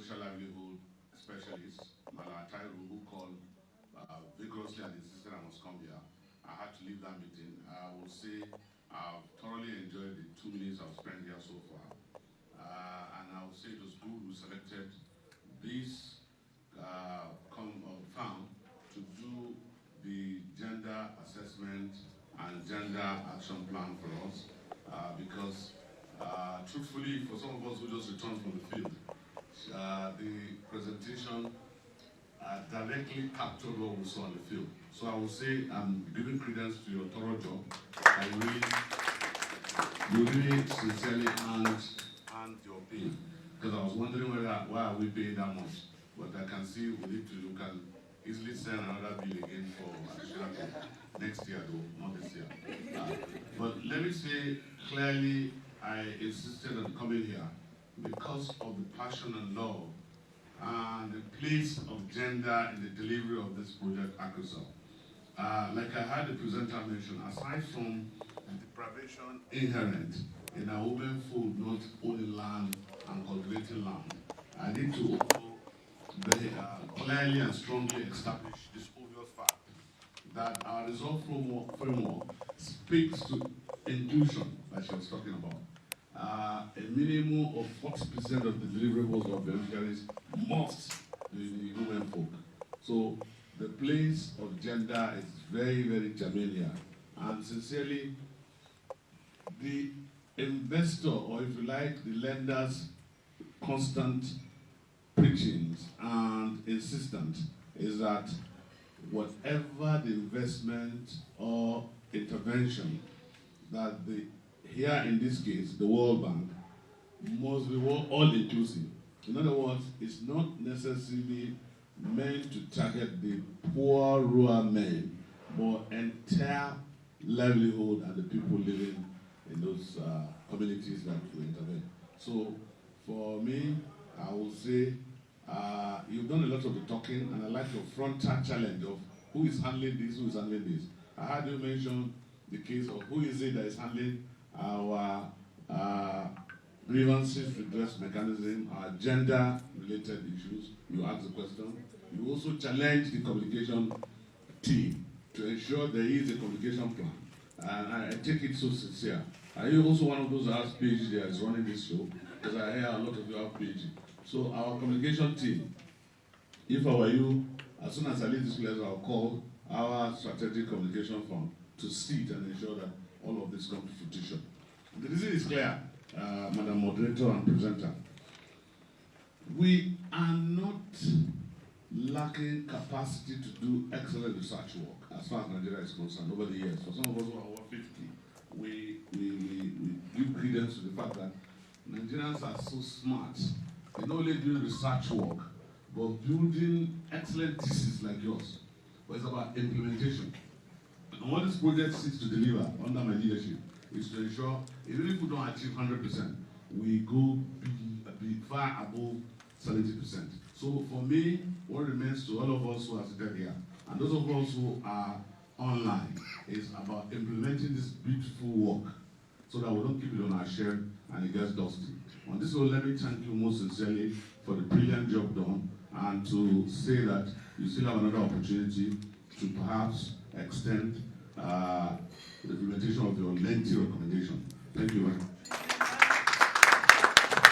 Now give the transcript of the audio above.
social livelihood specialist, Tairu, who called vigorously and insisted I must come here. I had to leave that meeting. I will say I've thoroughly enjoyed the 2 minutes I've spent here so far. And I will say it was good we selected this firm to do the gender assessment and gender action plan for us because truthfully, for some of us who just returned from the field, the presentation directly captured what we saw on the field. So I would say I'm giving credence to your thorough job. You really sincerely earned your pay. Because I was wondering why are we paying that much? But I can see we can easily send another bill again for additional next year though, not this year. But let me say clearly, I insisted on coming here because of the passion and love and the place of gender in the delivery of this project, ACReSAL. Like I had the presenter mention, aside from the deprivation inherent in a woman food, not owning land and cultivating land, I need to also very clearly and strongly establish this obvious fact that our resolve framework speaks to inclusion, like she was talking about. A minimum of 40% of the deliverables of beneficiaries must be women folk. So the place of gender is very, very germane here. And sincerely, the investor, or if you like, the lender's constant preachings and insistence is that whatever the investment or intervention that here in this case, the World Bank, must be all-inclusive. In other words, it's not necessarily meant to target the poor rural men, but entire livelihood and the people living in those communities that we intervene. So for me, I will say you've done a lot of the talking, and I like your frontal challenge of who is handling this, who is handling this. I heard you mention the case of who is it that is handling our grievances redress mechanism, our gender-related issues. You asked the question. You also challenged the communication team to ensure there is a communication plan. And I take it so sincere. Are you also one of those that has PhD that is running this show? Because I hear a lot of you have PhD. So our communication team, if I were you, as soon as I leave this place, I'll call our strategic communication firm to sit and ensure that all of this comes to fruition. The reason is clear, Madam Moderator and Presenter. We are not lacking capacity to do excellent research work as far as Nigeria is concerned over the years. For some of us who are over 50, we give credence to the fact that Nigerians are so smart. They're not only doing research work, but building excellent theses like yours. But it's about implementation. And what this project seeks to deliver under my leadership is to ensure, even if we don't achieve 100%, we go be far above 70%. So for me, what remains to all of us who are seated here, and those of us who are online, is about implementing this beautiful work so that we don't keep it on our shelf and it gets dusty. On this note, let me thank you most sincerely for the brilliant job done, and to say that you still have another opportunity to perhaps extend the implementation of your lengthy recommendation. Thank you very much.